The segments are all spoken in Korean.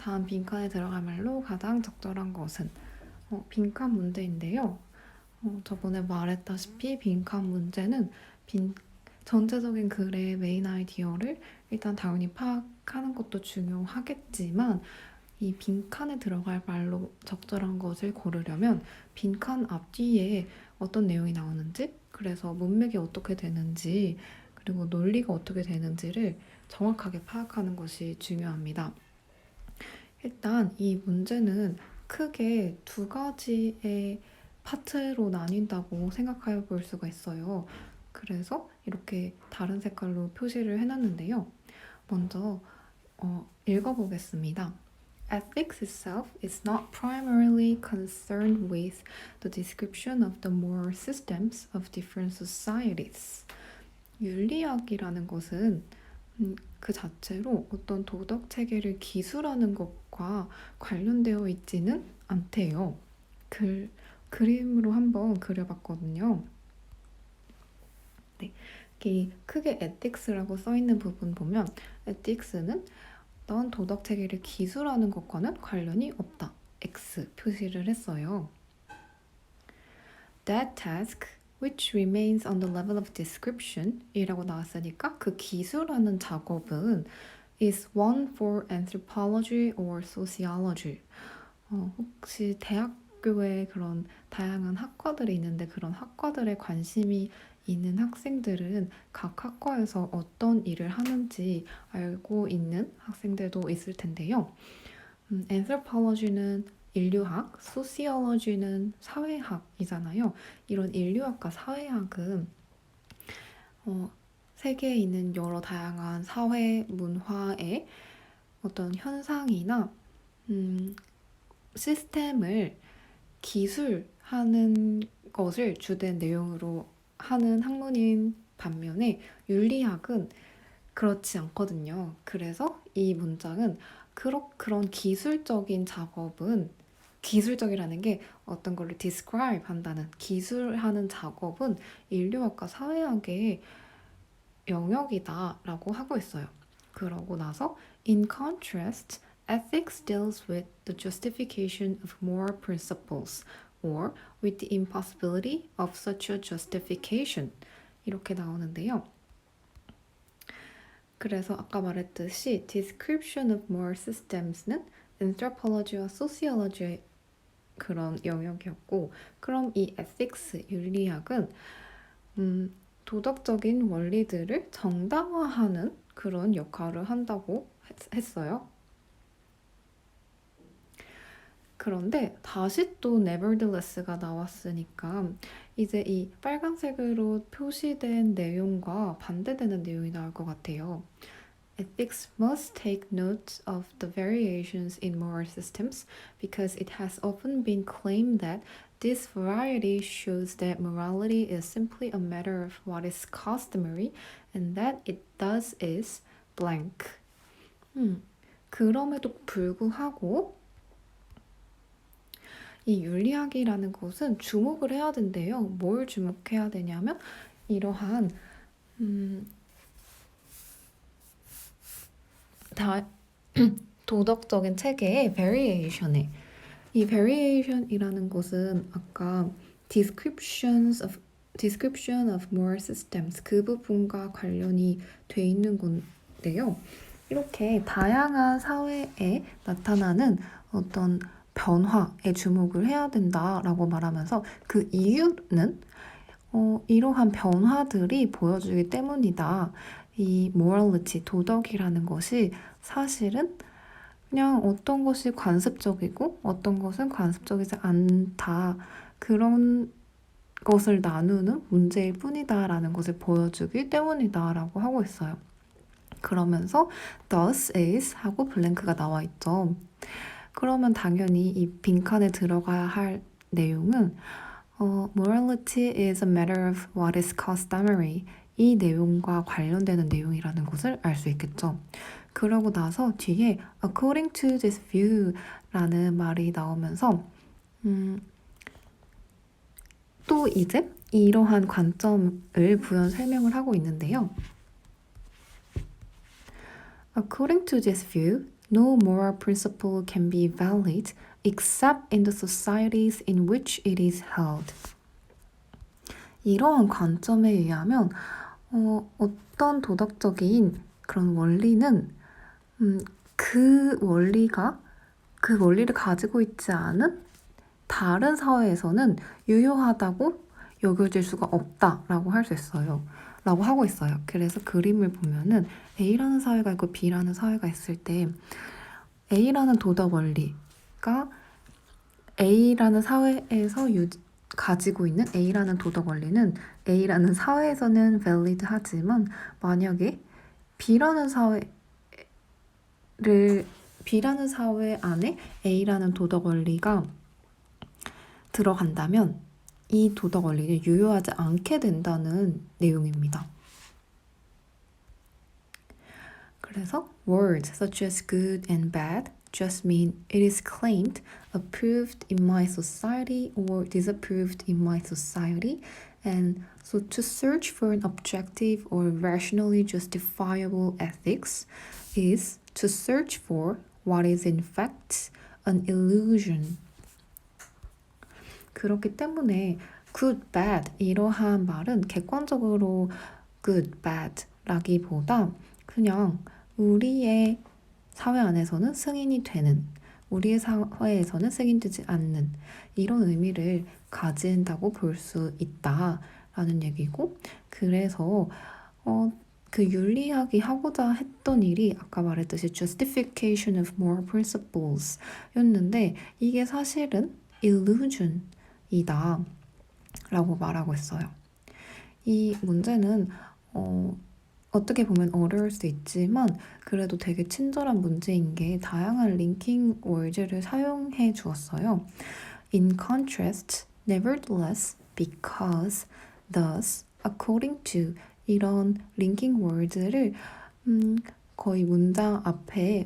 다음 빈칸에 들어갈 말로 가장 적절한 것은 빈칸 문제인데요. 저번에 말했다시피 빈칸 문제는 전체적인 글의 메인 아이디어를 일단 당연히 파악하는 것도 중요하겠지만 이 빈칸에 들어갈 말로 적절한 것을 고르려면 빈칸 앞뒤에 어떤 내용이 나오는지, 그래서 문맥이 어떻게 되는지, 그리고 논리가 어떻게 되는지를 정확하게 파악하는 것이 중요합니다. 일단 이 문제는 크게 두 가지의 파트로 나뉜다고 생각해 볼 수가 있어요. 그래서 이렇게 다른 색깔로 표시를 해놨는데요. 먼저 읽어보겠습니다. Ethics itself is not primarily concerned with the description of the moral systems of different societies. 윤리학이라는 것은 그 자체로 어떤 도덕 체계를 기술하는 것과 관련되어 있지는 않대요. 그림으로 한번 그려봤거든요. 네, 크게 ethics라고 써 있는 부분 보면 ethics는 어떤 도덕 체계를 기술하는 것과는 관련이 없다. X 표시를 했어요. That task which remains on the level of description 이라고 나왔으니까 그 기술하는 작업은 is one for anthropology or sociology. 혹시 대학교에 그런 다양한 학과들이 있는데 그런 학과들에 관심이 있는 학생들은 각 학과에서 어떤 일을 하는지 알고 있는 학생들도 있을 텐데요. anthropology는 인류학, sociology는 사회학이잖아요. 이런 인류학과 사회학은 세계에 있는 여러 다양한 사회, 문화의 어떤 현상이나 시스템을 기술하는 것을 주된 내용으로 하는 학문인 반면에 윤리학은 그렇지 않거든요. 그래서 이 문장은 그런 기술적인 작업은 기술적이라는 게 어떤 거를 describe 한다는 기술하는 작업은 인류학과 사회학의 영역이다라고 하고 있어요. 그러고 나서 in contrast, ethics deals with the justification of moral principles or with the impossibility of such a justification 이렇게 나오는데요. 그래서 아까 말했듯이 description of moral systems는 anthropology와 sociology의 그런 영역이었고, 그럼 이 ethics, 윤리학은 도덕적인 원리들을 정당화하는 그런 역할을 한다고 했어요. 그런데 다시 또 nevertheless가 나왔으니까 이제 이 빨간색으로 표시된 내용과 반대되는 내용이 나올 것 같아요. Ethics must take note of the variations in moral systems because it has often been claimed that this variety shows that morality is simply a matter of what is customary and that it does is blank. 그럼에도 불구하고 이 윤리학이라는 것은 주목을 해야 된대요. 뭘 주목해야 되냐면 이러한 도덕적인 체계의 variation에 이 variation이라는 것은 아까 description of moral systems 그 부분과 관련이 돼 있는 건데요. 이렇게 다양한 사회에 나타나는 어떤 변화에 주목을 해야 된다라고 말하면서 그 이유는 이러한 변화들이 보여주기 때문이다. 이 morality, 도덕이라는 것이 사실은 그냥 어떤 것이 관습적이고 어떤 것은 관습적이지 않다. 그런 것을 나누는 문제일 뿐이다라는 것을 보여주기 때문이다라고 하고 있어요. 그러면서 thus is 하고 블랭크가 나와 있죠. 그러면 당연히 이 빈칸에 들어가야 할 내용은 morality is a matter of what is customary 이 내용과 관련되는 내용이라는 것을 알 수 있겠죠. 그러고 나서 뒤에 according to this view 라는 말이 나오면서 또 이제 이러한 관점을 부연 설명을 하고 있는데요. According to this view, no moral principle can be valid except in the societies in which it is held. 이러한 관점에 의하면 어떤 도덕적인 그런 원리는 그 원리를 가지고 있지 않은 다른 사회에서는 유효하다고 여겨질 수가 없다라고 할 수 있어요. 라고 하고 있어요. 그래서 그림을 보면은 A라는 사회가 있고 B라는 사회가 있을 때 A라는 도덕 원리가 A라는 사회에서 가지고 있는 A라는 도덕 원리는 A라는 사회에서는 valid 하지만 만약에 B라는 사회 안에 A라는 도덕 원리가 들어간다면 이 도덕 원리는 유효하지 않게 된다는 내용입니다. 그래서 words such as good and bad just mean it is claimed, approved in my society or disapproved in my society, and so to search for an objective or rationally justifiable ethics is to search for what is in fact an illusion. 그렇기 때문에 good, bad 이러한 말은 객관적으로 good, bad 라기보다 그냥 우리의 사회 안에서는 승인이 되는, 우리의 사회에서는 승인되지 않는 이런 의미를 가진다고 볼 수 있다라는 얘기고, 그래서 그 윤리학이 하고자 했던 일이 아까 말했듯이 justification of moral principles 였는데 이게 사실은 illusion 이다 라고 말하고 있어요. 이 문제는 어떻게 보면 어려울 수 있지만 그래도 되게 친절한 문제인 게 다양한 링킹 월즈를 사용해 주었어요. In contrast, nevertheless, because, thus, according to 이런 링킹 월즈를 거의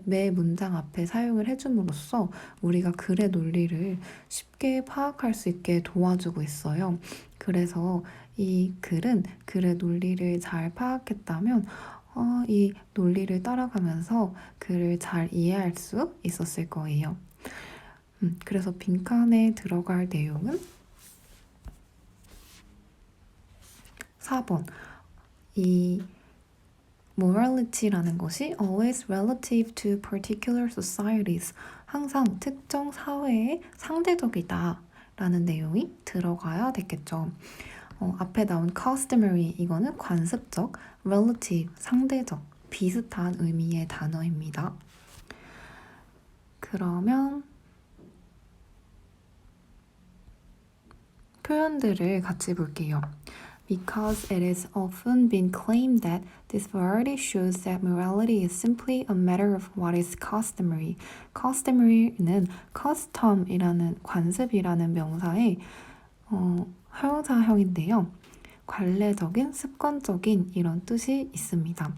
매 문장 앞에 사용을 해줌으로써 우리가 글의 논리를 쉽게 파악할 수 있게 도와주고 있어요. 그래서 이 글은 글의 논리를 잘 파악했다면 이 논리를 따라가면서 글을 잘 이해할 수 있었을 거예요. 그래서 빈칸에 들어갈 내용은 4번. 이 morality라는 것이 always relative to particular societies, 항상 특정 사회에 상대적이다 라는 내용이 들어가야 되겠죠. 앞에 나온 customary 이거는 관습적, relative 상대적, 비슷한 의미의 단어입니다. 그러면 표현들을 같이 볼게요. Because it has often been claimed that this variety shows that morality is simply a matter of what is customary. customary는 custom이라는 관습이라는 명사의 형용사형인데요. 관례적인, 습관적인 이런 뜻이 있습니다.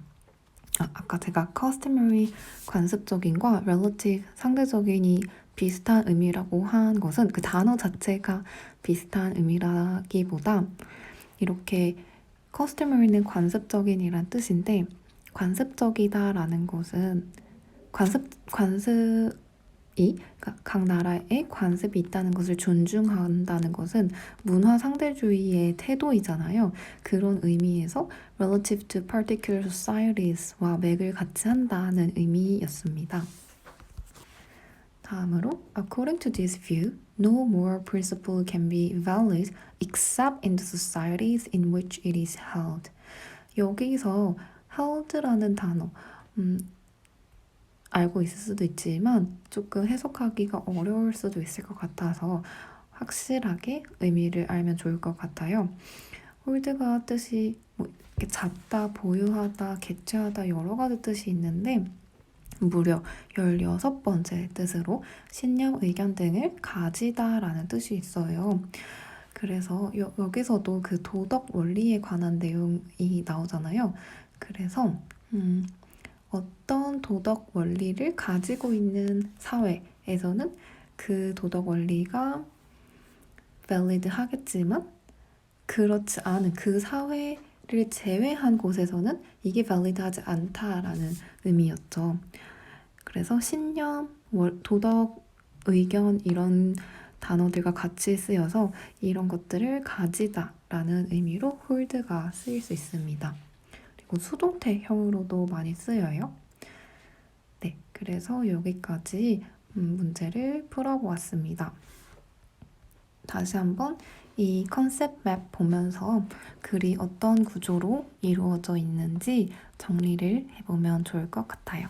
아까 제가 customary 관습적인과 relative 상대적인이 비슷한 의미라고 한 것은 그 단어 자체가 비슷한 의미라기보다 이렇게 customary는 관습적인이란 뜻인데 관습적이다라는 것은 그러니까 각 나라에 관습이 있다는 것을 존중한다는 것은 문화 상대주의의 태도이잖아요. 그런 의미에서 relative to particular societies와 맥을 같이 한다는 의미였습니다. 다음으로 according to this view, no moral principle can be valid except in the societies in which it is held. 여기서 held라는 단어 알고 있을 수도 있지만 조금 해석하기가 어려울 수도 있을 것 같아서 확실하게 의미를 알면 좋을 것 같아요. 홀드가 뜻이 이렇게 잡다, 보유하다, 개최하다 여러 가지 뜻이 있는데 무려 16번째 뜻으로 신념, 의견 등을 가지다라는 뜻이 있어요. 그래서 여기서도 그 도덕 원리에 관한 내용이 나오잖아요. 그래서 어떤 도덕 원리를 가지고 있는 사회에서는 그 도덕 원리가 valid 하겠지만 그렇지 않은 그 사회를 제외한 곳에서는 이게 valid 하지 않다라는 의미였죠. 그래서 신념, 도덕, 의견 이런 단어들과 같이 쓰여서 이런 것들을 가지다라는 의미로 hold가 쓰일 수 있습니다. 그리고 수동태형으로도 많이 쓰여요. 네, 그래서 여기까지 문제를 풀어보았습니다. 다시 한번 이 컨셉 맵 보면서 글이 어떤 구조로 이루어져 있는지 정리를 해보면 좋을 것 같아요.